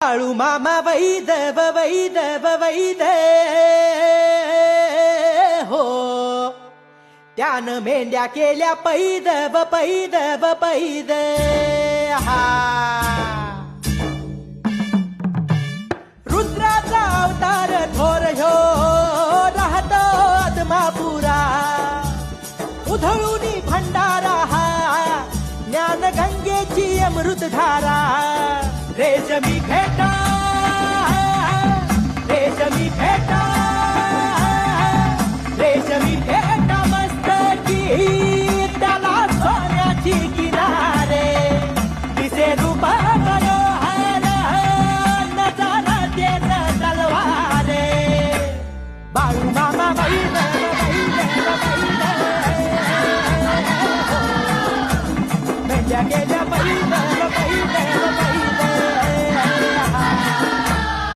बाळू मामा वैदव वैदव वैद हो, त्यानं मेंढ्या केल्या पैदव पैदव पैद हा. रुद्राचा अवतार थोर ह्यो राहतो आदमापुरा, उधळूनी भंडारा हा ज्ञान गंगेची अमृतधारा. रेशमी फेटा